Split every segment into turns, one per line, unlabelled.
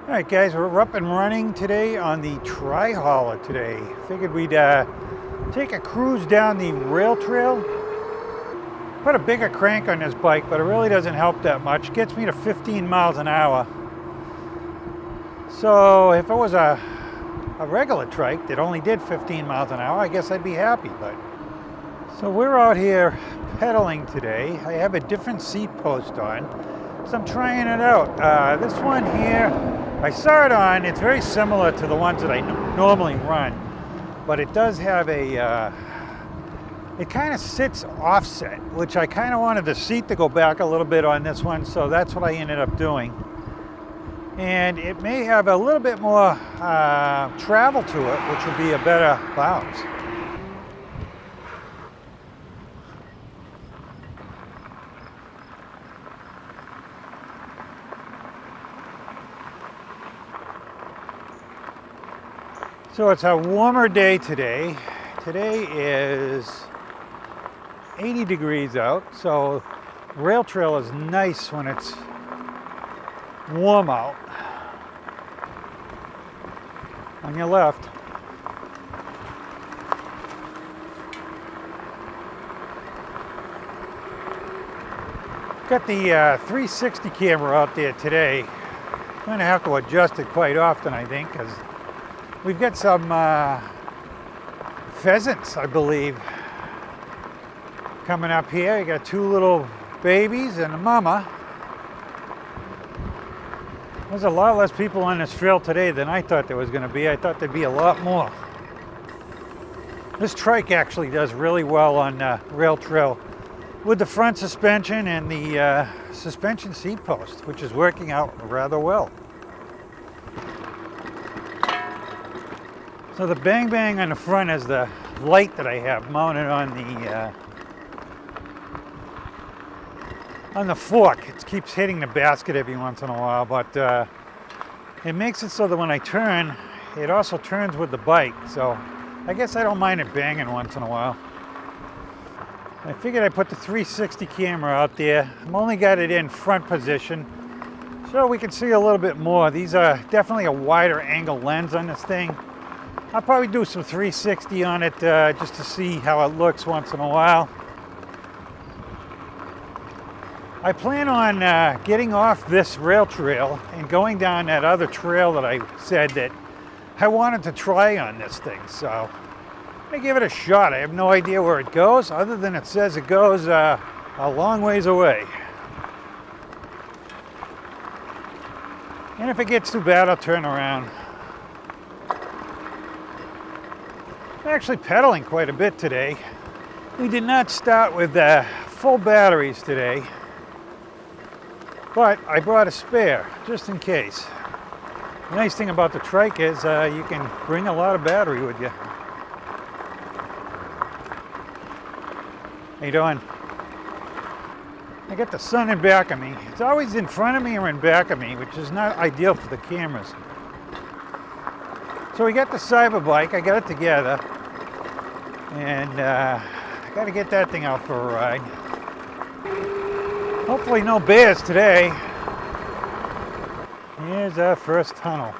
All right, guys, we're up and running today on the TriHauler today. Figured we'd take a cruise down the rail trail. Put a bigger crank on this bike, but it really doesn't help that much. It gets me to 15 miles an hour. So if it was a regular trike that only did 15 miles an hour, I guess I'd be happy. But so we're out here pedaling today. I have a different seat post on, so I'm trying it out. This one here, I saw it on, it's very similar to the ones that I normally run, but it does have a, it kind of sits offset, which I kind of wanted the seat to go back a little bit on this one, so that's what I ended up doing. And it may have a little bit more travel to it, which would be a better bounce. So it's a warmer day today. Today is 80 degrees out, so rail trail is nice when it's warm out. On your left. Got the 360 camera out there today. I'm going to have to adjust it quite often, I think, because we've got some pheasants, I believe, coming up here. You got two little babies and a mama. There's a lot less people on this trail today than I thought there was going to be. I thought there'd be a lot more. This trike actually does really well on rail trail with the front suspension and the suspension seat post, which is working out rather well. So the bang bang on the front is the light that I have mounted on the fork. It keeps hitting the basket every once in a while, but it makes it so that when I turn, it also turns with the bike. So I guess I don't mind it banging once in a while. I figured I'd put the 360 camera out there. I've only got it in front position, so we can see a little bit more. These are definitely a wider angle lens on this thing. I'll probably do some 360 on it just to see how it looks once in a while. I plan on getting off this rail trail and going down that other trail that I said that I wanted to try on this thing. So I'm gonna give it a shot. I have no idea where it goes, other than it says it goes a long ways away. And if it gets too bad, I'll turn around. I'm actually pedaling quite a bit today. We did not start with full batteries today, but I brought a spare just in case. The nice thing about the trike is you can bring a lot of battery with you. How you doing? I got the sun in back of me. It's always in front of me or in back of me, which is not ideal for the cameras. So we got the cyber bike. I got it together. And I got to get that thing out for a ride. Hopefully no bears today. Here's our first tunnel.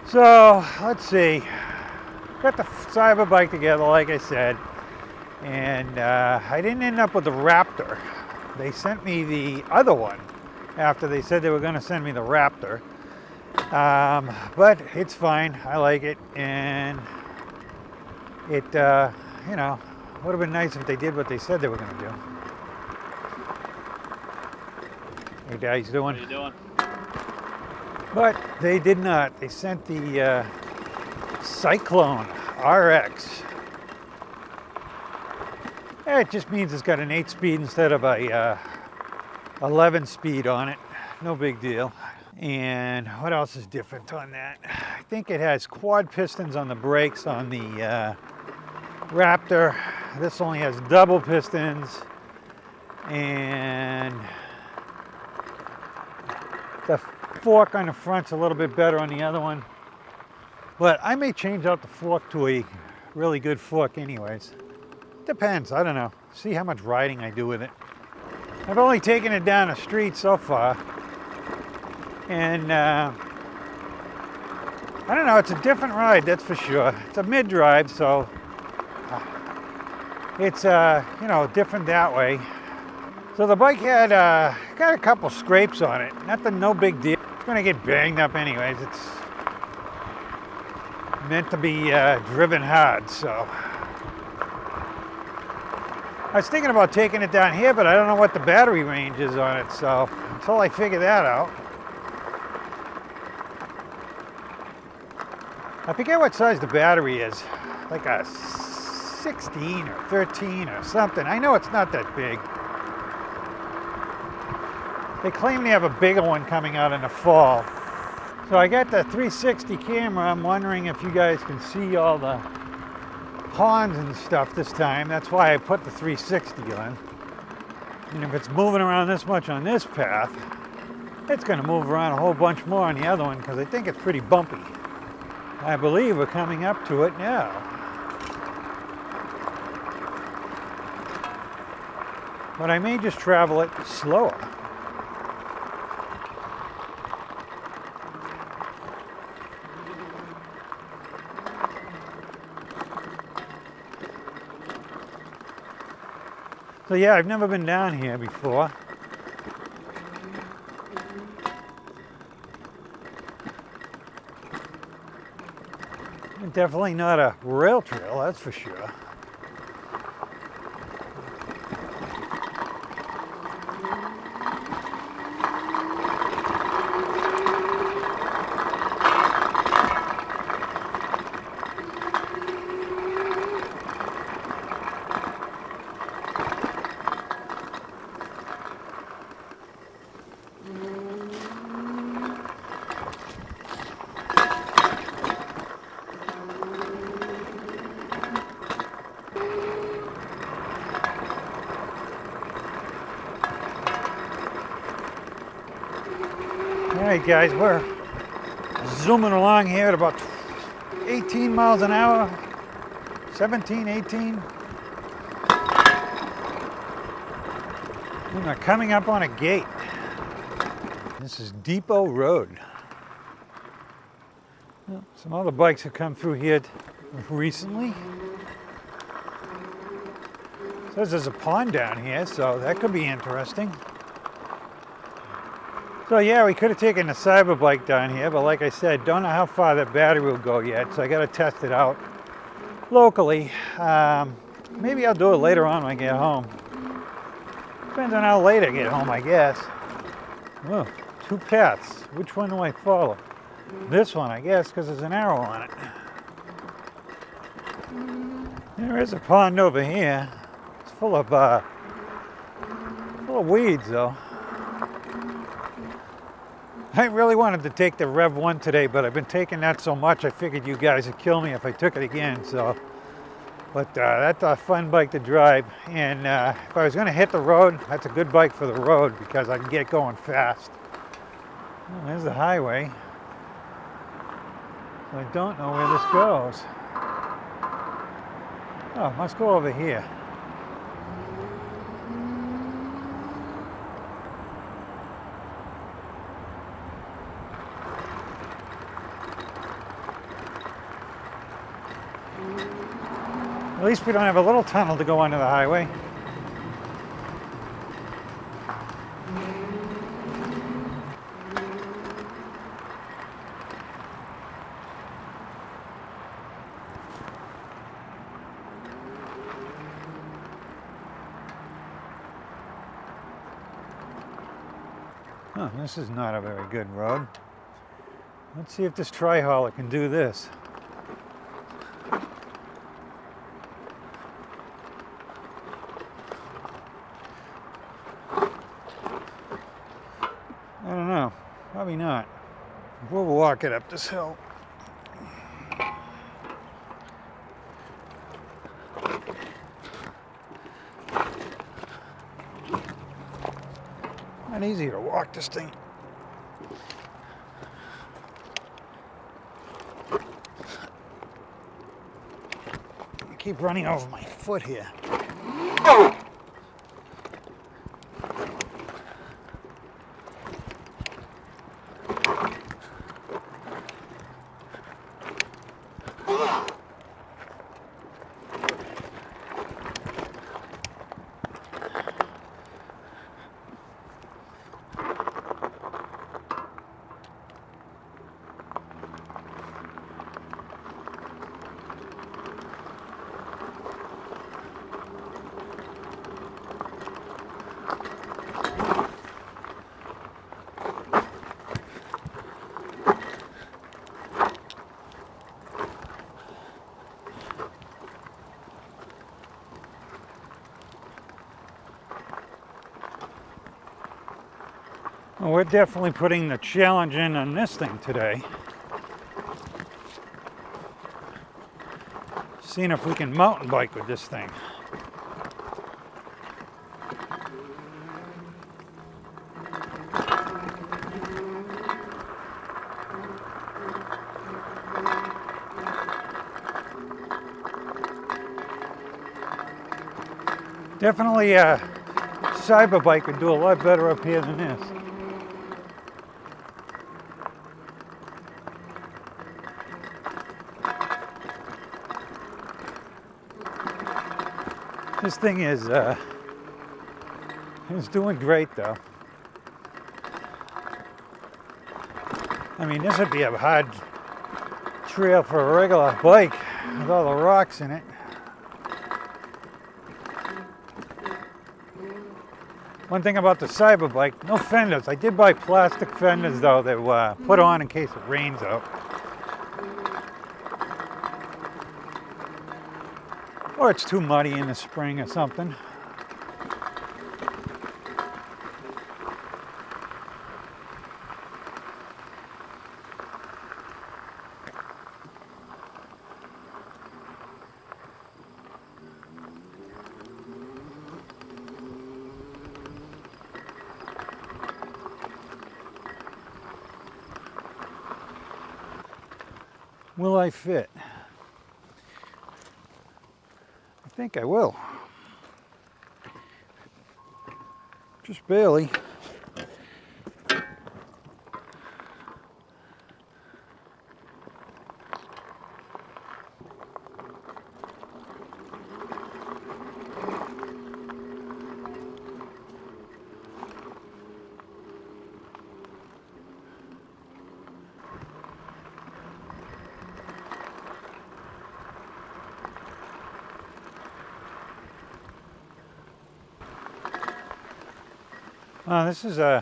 So let's see. Got the cyber bike together, like I said. And I didn't end up with the Raptor. They sent me the other one after they said they were going to send me the Raptor. But it's fine. I like it. And it, you know, would have been nice if they did what they said they were going to do. Hey guys, doing?
How you doing?
But they did not. They sent the Cyclone RX. It just means it's got an 8-speed instead of a 11-speed on it. No big deal. And what else is different on that? I think it has quad pistons on the brakes on the Raptor. This only has double pistons. And the fork on the front's a little bit better on the other one. But I may change out the fork to a really good fork anyways. Depends, I don't know. See how much riding I do with it. I've only taken it down the street so far. And I don't know, it's a different ride, that's for sure. It's a mid-drive, so it's, you know, different that way. So the bike had got a couple scrapes on it. Nothing, no big deal. It's gonna get banged up anyways. It's meant to be driven hard, so. I was thinking about taking it down here, but I don't know what the battery range is on it, so until I figure that out. I forget what size the battery is, like a 16 or 13 or something. I know it's not that big. They claim they have a bigger one coming out in the fall. So I got the 360 camera. I'm wondering if you guys can see all the ponds and stuff this time. That's why I put the 360 on. And if it's moving around this much on this path, it's going to move around a whole bunch more on the other one because I think it's pretty bumpy. I believe we're coming up to it now. But I may just travel it slower. So yeah, I've never been down here before. Definitely not a rail trail, that's for sure. Alright guys, we're zooming along here at about 18 miles an hour, 17, 18. And we're coming up on a gate. This is Depot Road. Well, some other bikes have come through here recently. Says there's a pond down here, so that could be interesting. So yeah, we could have taken the cyber bike down here, but like I said, don't know how far that battery will go yet, so I got to test it out locally. Maybe I'll do it later on when I get home. Depends on how late I get home, I guess. Oh, two paths. Which one do I follow? This one, I guess, because there's an arrow on it. There is a pond over here. It's full of weeds, though. I really wanted to take the Rev 1 today, but I've been taking that so much, I figured you guys would kill me if I took it again, so. But that's a fun bike to drive, and if I was going to hit the road, that's a good bike for the road because I can get going fast. Oh, there's the highway. I don't know where this goes. Oh, it must go over here. At least we don't have a little tunnel to go under the highway. Oh, this is not a very good road. Let's see if this TriHauler can do this. I don't know, probably not. We'll walk it up this hill. Not easy to walk this thing. keep running over my foot here. Well, we're definitely putting the challenge in on this thing today. Seeing if we can mountain bike with this thing. Definitely a cyber bike would do a lot better up here than this. This thing is doing great though. I mean, this would be a hard trail for a regular bike with all the rocks in it. One thing about the cyber bike, no fenders. I did buy plastic fenders though that were put on in case it rains out. Or it's too muddy in the spring or something. Will I fit? I think I will. Just barely.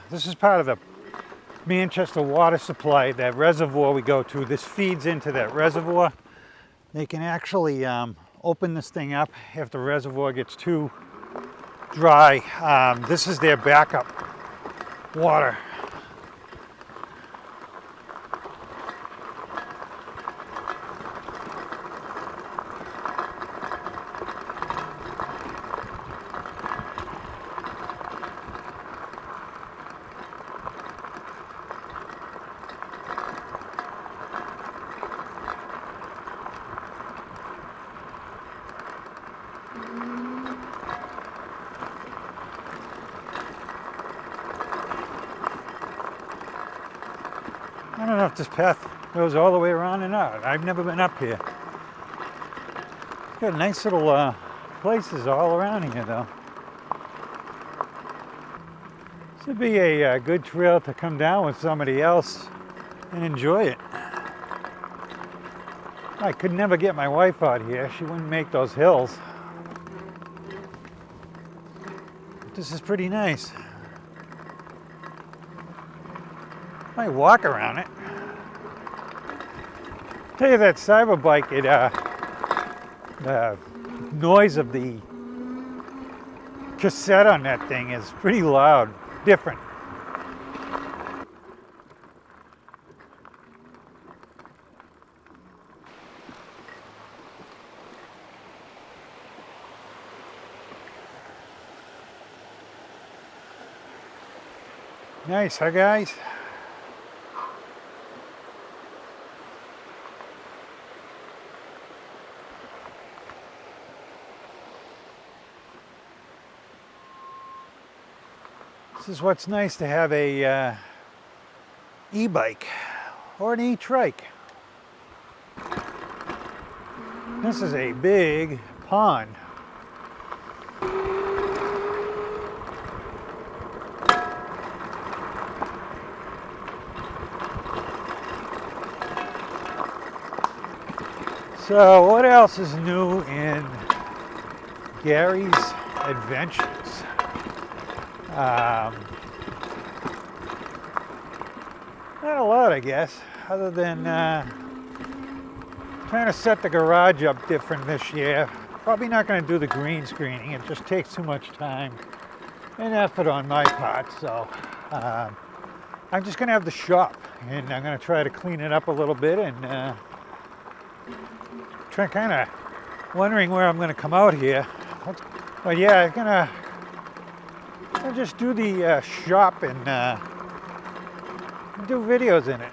This is part of the Manchester water supply, that reservoir we go to. This feeds into that reservoir. They can actually open this thing up if the reservoir gets too dry. This is their backup water. I don't know if this path goes all the way around or not. I've never been up here. Got nice little places all around here though. This would be a good trail to come down with somebody else and enjoy it. I could never get my wife out here. She wouldn't make those hills. But this is pretty nice. Might walk around it. Tell you that cyber bike, the noise of the cassette on that thing is pretty loud, different. Nice, huh guys? This is what's nice to have a e-bike or an e-trike. This is a big pond. So what else is new in Gary's Adventures? Not a lot, I guess, other than trying to set the garage up different this year. Probably not going to do the green screening. It just takes too much time and effort on my part. So I'm just going to have the shop, and I'm going to try to clean it up a little bit and try kind of wondering where I'm going to come out here. But yeah, I'm going to just do the shop and do videos in it.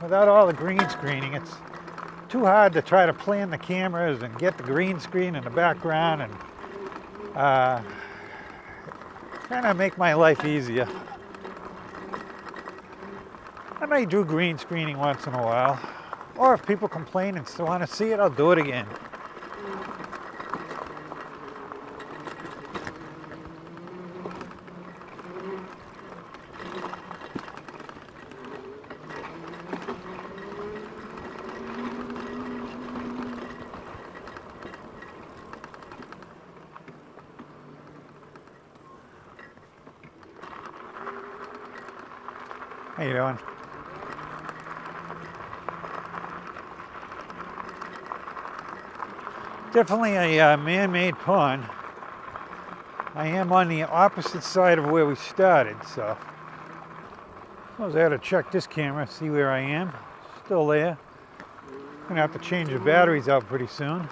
Without all the green screening, it's too hard to try to plan the cameras and get the green screen in the background and kind of make my life easier. I may do green screening once in a while, or if people complain and still want to see it, I'll do it again. How you doing? Definitely a man-made pond. I am on the opposite side of where we started, so I suppose I ought to check this camera, see where I am. Still there. Gonna have to change the batteries out pretty soon.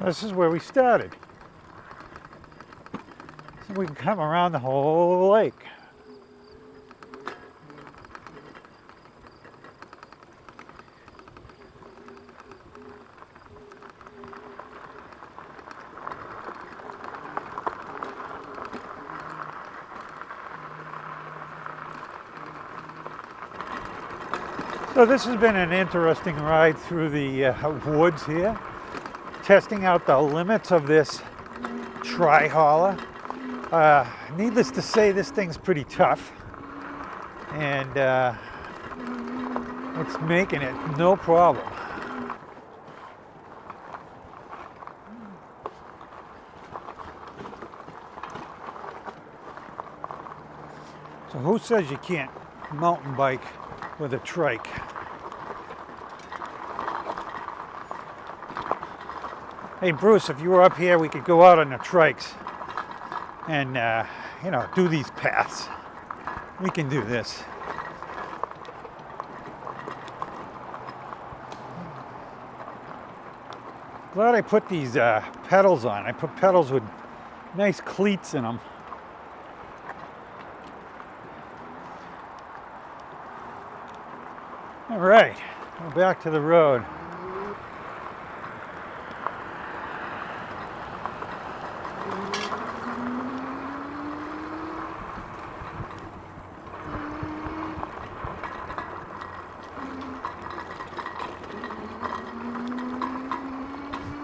This is where we started. So we can come around the whole lake. So this has been an interesting ride through the woods here. Testing out the limits of this TriHauler. Needless to say, this thing's pretty tough, and it's making it no problem. So who says you can't mountain bike with a trike? Hey Bruce, if you were up here, we could go out on the trikes and, you know, do these paths. We can do this. Glad I put these pedals on. I put pedals with nice cleats in them. All right, go back to the road.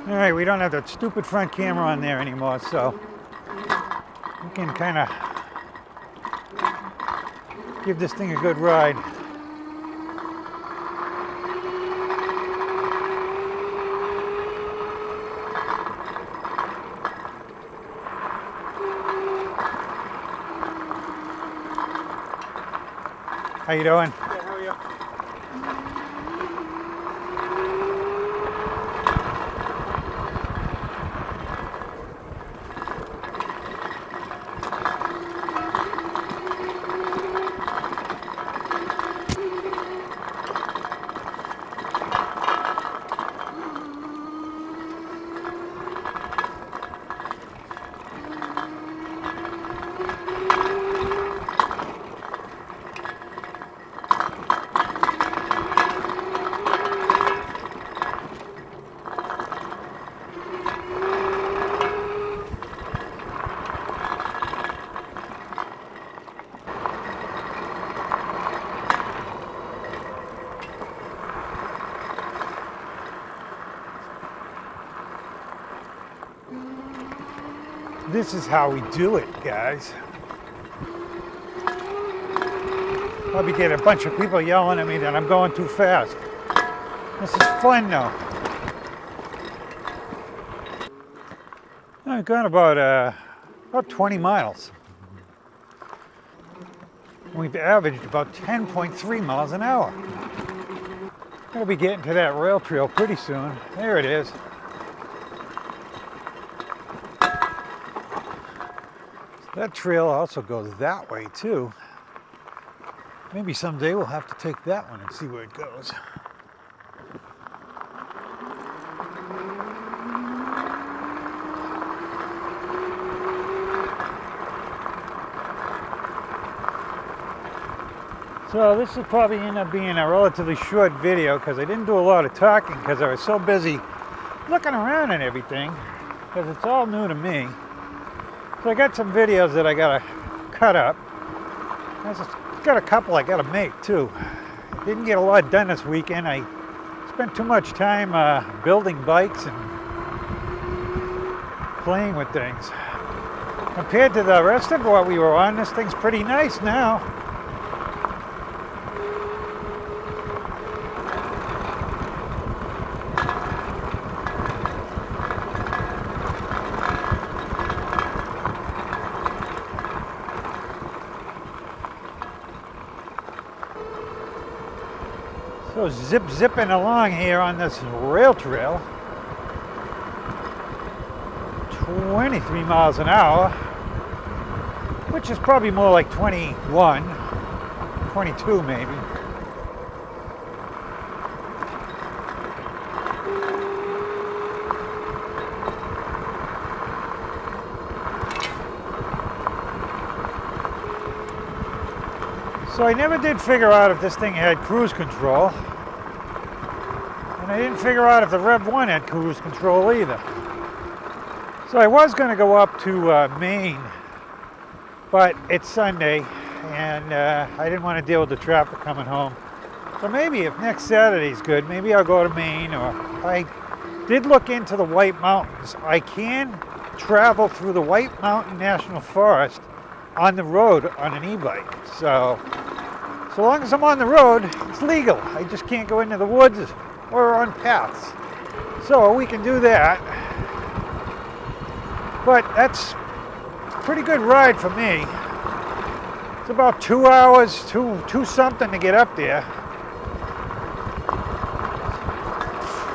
All right, we don't have that stupid front camera on there anymore, so we can kind of give this thing a good ride. How you doing?
Yeah, how are you?
This is how we do it, guys. Probably get a bunch of people yelling at me that I'm going too fast. This is fun though. I've gone about 20 miles. We've averaged about 10.3 miles an hour. Gonna be getting to that rail trail pretty soon. There it is. That trail also goes that way too. Maybe someday we'll have to take that one and see where it goes. So this will probably end up being a relatively short video because I didn't do a lot of talking because I was so busy looking around and everything because it's all new to me. So I got some videos that I gotta cut up. I just got a couple I gotta make too. Didn't get a lot done this weekend. I spent too much time building bikes and playing with things. Compared to the rest of what we were on, this thing's pretty nice now. So zipping along here on this rail trail, 23 miles an hour, which is probably more like 21, 22 maybe. So I never did figure out if this thing had cruise control. And I didn't figure out if the Rev 1 had cruise control either. So I was going to go up to Maine, but it's Sunday and I didn't want to deal with the traffic coming home. So maybe if next Saturday's good, maybe I'll go to Maine. Or I did look into the White Mountains. I can travel through the White Mountain National Forest on the road on an e-bike. So long as I'm on the road, it's legal. I just can't go into the woods or on paths. So we can do that. But that's a pretty good ride for me. It's about 2 hours, two something to get up there.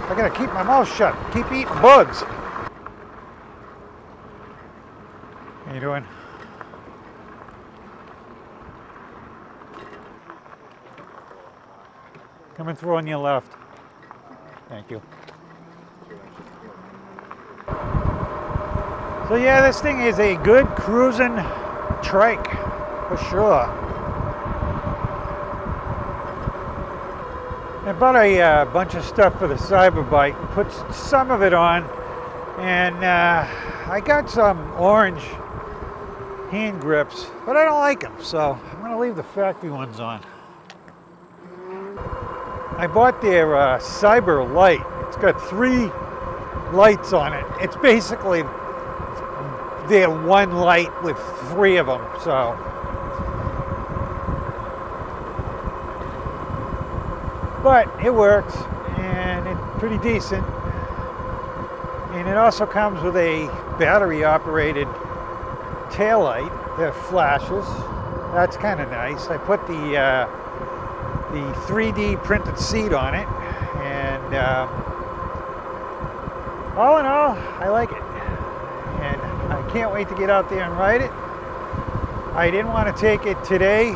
I gotta keep my mouth shut, keep eating bugs. How you doing? Coming through on your left. Thank you. So yeah, this thing is a good cruising trike, for sure. I bought a bunch of stuff for the cyber bike, put some of it on, and I got some orange hand grips, but I don't like them, so I'm going to leave the factory ones on. I bought their cyber light. It's got 3 lights on it. It's basically their one light with 3 of them, so. But it works, and it's pretty decent. And it also comes with a battery-operated taillight that flashes. That's kind of nice. I put the 3D printed seat on it, and all in all, I like it. And I can't wait to get out there and ride it. I didn't want to take it today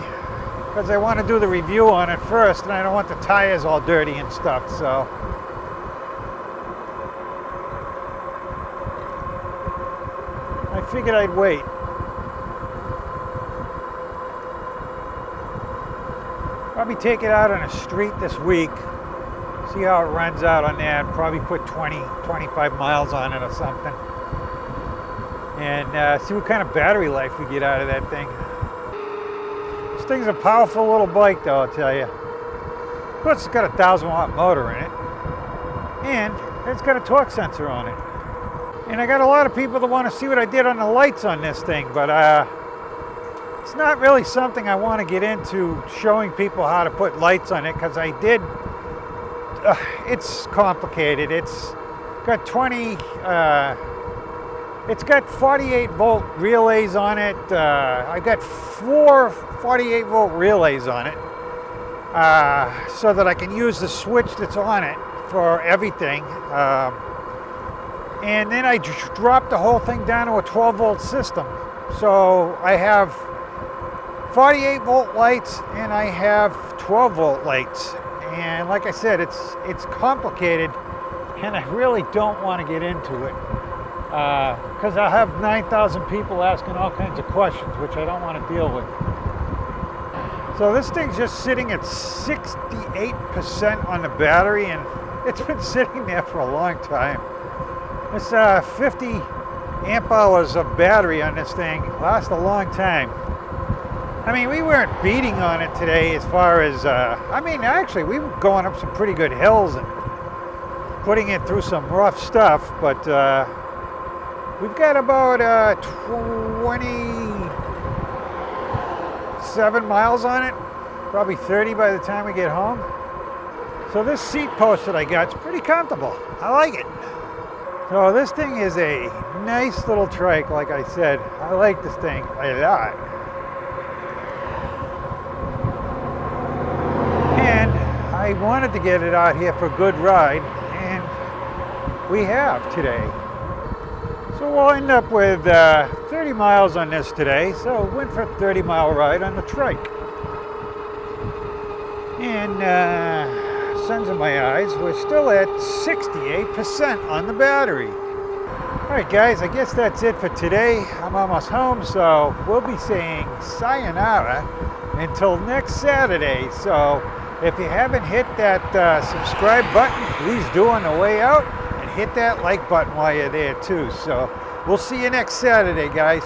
because I want to do the review on it first, and I don't want the tires all dirty and stuff, so. I figured I'd wait. Probably take it out on a street this week, see how it runs out on that, probably put 25 miles on it or something. And see what kind of battery life we get out of that thing. This thing's a powerful little bike though, I'll tell you. Plus it's got a 1,000-watt motor in it, and it's got a torque sensor on it. And I got a lot of people that want to see what I did on the lights on this thing, but it's not really something I want to get into, showing people how to put lights on it, because I did. It's complicated. It's got 20. It's got 48 volt relays on it. I got 4 48 volt relays on it, so that I can use the switch that's on it for everything. And then I dropped the whole thing down to a 12 volt system. So I have 48 volt lights and I have 12 volt lights. And like I said, it's complicated, and I really don't want to get into it, because I'll have 9,000 people asking all kinds of questions, which I don't want to deal with. So this thing's just sitting at 68% on the battery, and it's been sitting there for a long time. This 50 amp hours of battery on this thing lasts a long time. I mean, we weren't beating on it today as far as, I mean, actually, we were going up some pretty good hills and putting it through some rough stuff, but we've got about 27 miles on it, probably 30 by the time we get home. So this seat post that I got is pretty comfortable. I like it. So this thing is a nice little trike, like I said. I like this thing a lot. And I wanted to get it out here for a good ride, and we have today. So we'll end up with 30 miles on this today. So went for a 30-mile ride on the trike. And sun's in my eyes, we're still at 68% on the battery. All right, guys, I guess that's it for today. I'm almost home, so we'll be saying sayonara until next Saturday. So if you haven't hit that subscribe button, please do on the way out, and hit that like button while you're there too. So we'll see you next Saturday, guys.